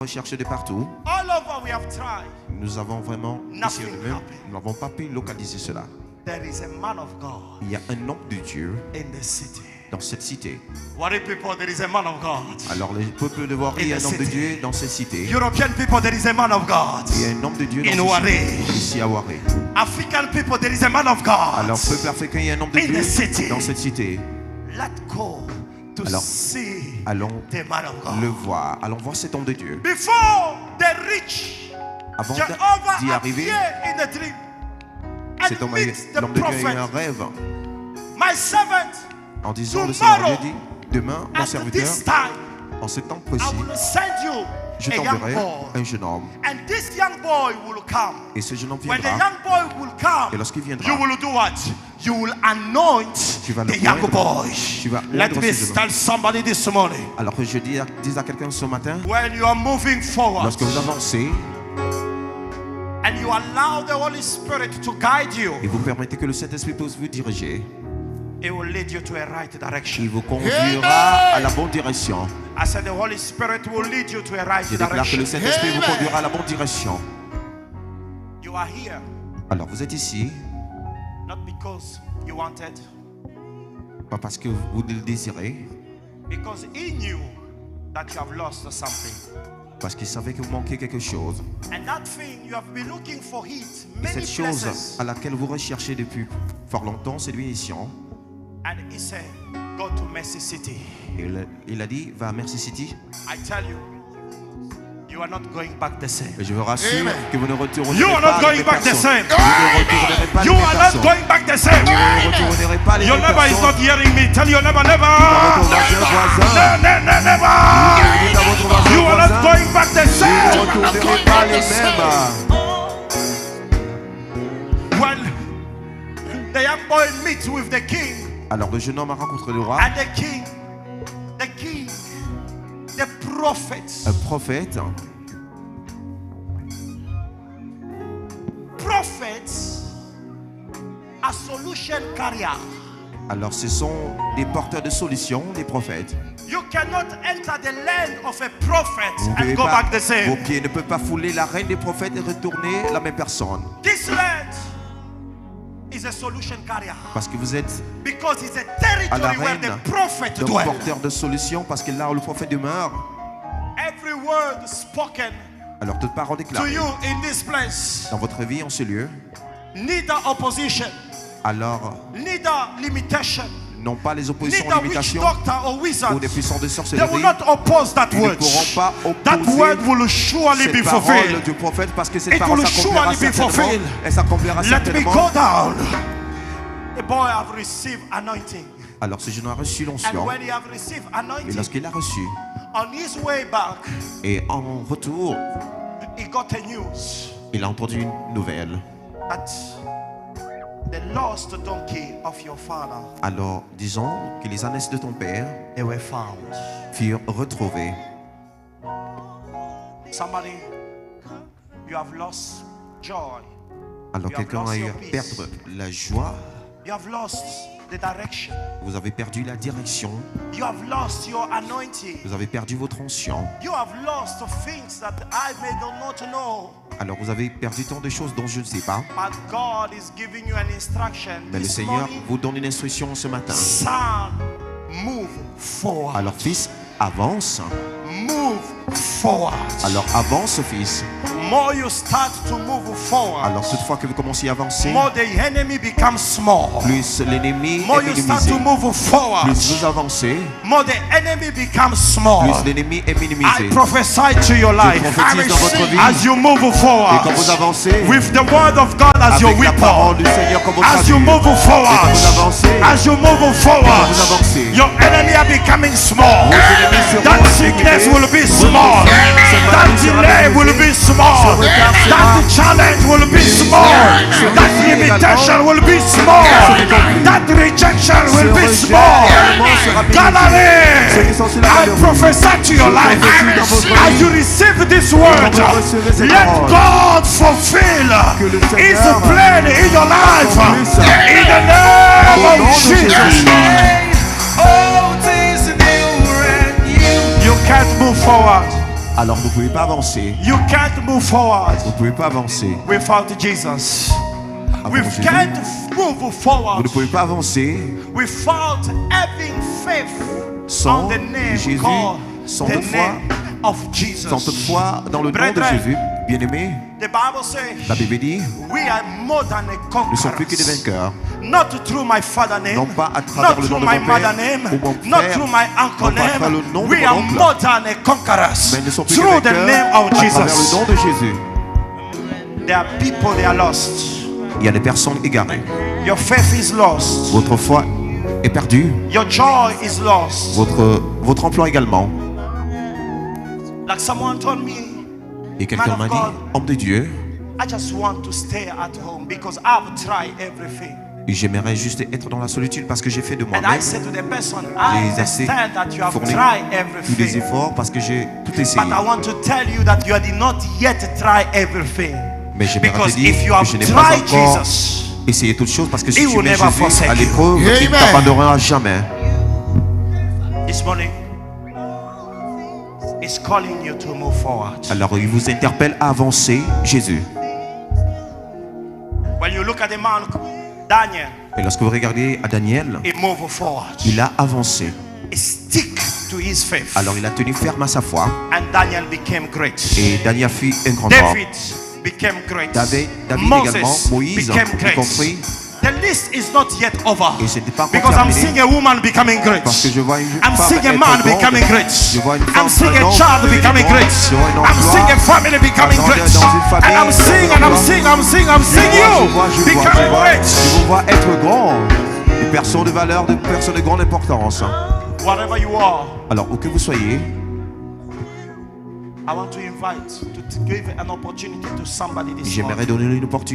recherché de partout. All over we have tried. Nous avons vraiment essayé de même. Nous n'avons pas pu localiser cela. There is a man of God Il y a un homme de Dieu in the city. dans cette cité. Warri people, there is a man of God. Alors le peuple de Warri, il y a un homme de Dieu dans cette cité. European people, there is a man of God. Il y a un homme de Dieu In dans cette Warri. cité, ici à Warri. African people, there is a man of God. Alors peuple africain, il y a un homme de In Dieu the city. dans cette cité. Let's go to Alors, see allons the man of God. le voir. Allons voir cet homme de Dieu. Before they reach Avant Jehovah d'y arriver, appeared in the dream and cet homme, meet the l'homme de Dieu a eu prophet. un rêve My servant, en disant, le Seigneur tomorrow, Dieu dit, demain, mon at serviteur, this time, en ce temps I précis, will send you je a young t'enverrai boy. un jeune homme. And this young boy will come. Et ce jeune homme When the viendra. young boy will Et come, lorsqu'il viendra, you will do what? You will anoint tu vas le the young oindre. boy. Tu vas Let oindre me ce jeune homme. tell somebody this morning. Alors que je dis à quelqu'un ce matin, When you are moving forward lorsque vous avancez and you allow the Holy Spirit to guide you, et vous permettez que le Saint-Esprit puisse vous diriger, it will lead you to a right direction. il vous conduira à la bonne direction. I said the Holy Spirit will lead you to a right Je déclare que le direction. Saint-Esprit vous conduira à la bonne direction. You are here Alors vous êtes ici, not because you wanted, pas parce que vous le désirez, because He knew that you have lost something. parce qu'il savait que vous manquez quelque chose. And that thing you have been looking for it Et many cette chose places. à laquelle vous recherchez depuis fort longtemps, c'est lui ici. And He said, go to Mercy City. Et il a dit, va à Mercy City. I tell you, you are not going back the same. Et je vous rassure Amen. que vous ne retournerez You are pas not les going mêmes back the personnes. same. Vous ne retournerez pas You les mêmes are not personnes. going back the same. Vous ne retournerez pas les Your mêmes neighbor is personnes. not hearing me. Tell your neighbor, never. Votre voisin, Never. dites à votre voisin, You are not going back the vous ne same. retournerez pas les mêmes. When the young boy meets with the king, Alors le jeune homme a rencontré le roi, and the king, the prophet, un prophète. prophets are solution carrier. Alors ce sont des porteurs de solutions, des prophètes. You cannot enter the land of a prophet Vous and pouvez go pas, back the vos same. pieds ne peuvent pas fouler la reine des prophètes et retourner la même personne. This land is a solution carrier Parce que vous êtes because it's a à la territory where reine the prophet d'un dwells. porteur de solutions, parce que là où le prophète demeure, Every word spoken alors toute parole to déclarée you in this place, dans votre vie en ce lieu, neither opposition, alors neither limitation, non pas les oppositions neither aux witch limitations doctor or ou wizard, des puissances de they will sorcellerie, not oppose that ils ne word. pourront pas That word opposer will surely be cette parole fulfilled. du prophète, parce que cette It parole will s'accomplira surely be certainement. fulfilled. Elle s'accomplira Let me certainement. go down. The boy have received anointing, Alors ce jeune homme a reçu and l'onction, when he have received et anointing, lorsqu'il a reçu, on his way back, et en retour, he got a news il a entendu une nouvelle. that the lost donkey of your father, Alors disons que les ânesses de ton père they were found. furent retrouvées. Somebody, you have lost joy. Alors You have quelqu'un lost a eu your à peace. perdre la joie, You have lost the direction. vous avez perdu la direction, You have lost your anointing. vous avez perdu votre onction. You have lost the things that I may not know. Alors vous avez perdu tant de choses dont je ne sais pas. But God is giving you an instruction. Mais le This Seigneur morning, vous donne une instruction ce matin. son, move forward. Alors fils, avance. Move forward. Alors avance fils. More you start to move forward, Alors toutefois que vous commencez à avancer, more the enemy becomes small. plus l'ennemi More est you start minimisé. to move forward, Plus vous avancez, more the enemy becomes small. plus l'ennemi est minimisé. I prophesy to your life prophétise dans votre vie. as you move Et forward quand vous avancez, with the word of God as your avec la parole weapon. du Seigneur comme votre As you armure, move forward, et quand vous avancez, as you move forward, vous avancez, your enemy are becoming small. vos ennemis seront That sickness will be small. That delay will be small. That challenge will be small. That limitation will be small. That rejection will be small. Gallery, I prophesy to your life as you receive this word. Let God fulfill His plan in your life. In the name of Jesus. You can't move forward alors vous ne pouvez pas avancer. You can't move forward Vous ne pouvez pas avancer. without Jesus. We Jésus. can't move Vous forward ne pouvez pas avancer without having faith sans on the name Jésus, called sans the toutefois, name of Jesus. sans toutefois dans le nom de Brethren, Jésus. Bien-aimés, the Bible says la Bible dit, we are more than a nous ne sommes plus que des conquerors. vainqueurs. Not through my father name, Non pas à travers not le nom through de my mon mother père name, ou mon not frère, through my uncle non pas à travers name. le nom de We mon are oncle. more than a conquerors Mais nous ne sommes plus through que the vainqueurs name of à travers le Jesus. nom de Jésus. There are people, they are lost. Il y a des personnes égarées. Your faith is lost. Votre foi est perdue. Your joy is lost. Votre emploi également. Like someone told me, Et quelqu'un m'a dit, homme de Dieu, I just want to stay at home because I've tried everything. j'aimerais juste être dans la solitude parce que j'ai fait de And moi-même. I said to the person, I J'ai assez understand that you have fourni tried tous les everything. efforts parce que j'ai tout essayé. But I want to tell you that you did not yet try everything. Mais j'aimerais te Because dire if you que have je n'ai pas tried encore Jesus, essayé toutes choses parce que si He tu will mets never Jésus forsake à you. l'épreuve, il ne Amen. t'abandonnera jamais. this morning is calling you to move forward. Alors il vous interpelle à avancer, Jésus. When you look at the man, Daniel, Et lorsque vous regardez à Daniel, he moved forward. il a avancé. He stick to his faith. Alors il a tenu ferme à sa foi. And Daniel became great. Et Daniel fut un grand homme. David became great. David également, Moses Moïse, became y great. compris. The list is not yet over. Et ce n'était pas encore Because I'm terminé. seeing a woman becoming great. Parce que je vois une I'm femme seeing a être man grande. becoming great. Je vois une I'm femme seeing a grande, child devenir becoming grande. great. Je vois un I'm seeing a emploi. family becoming Dans great. une famille, And I'm seeing, dans un I'm seeing je you vois, becoming great. Je vous vois être grand. Des personnes de valeur, des personnes de grande importance. Wherever you are, Alors, où que vous soyez, I want to invite to give an opportunity to somebody this morning. j'aimerais donner une opportunité.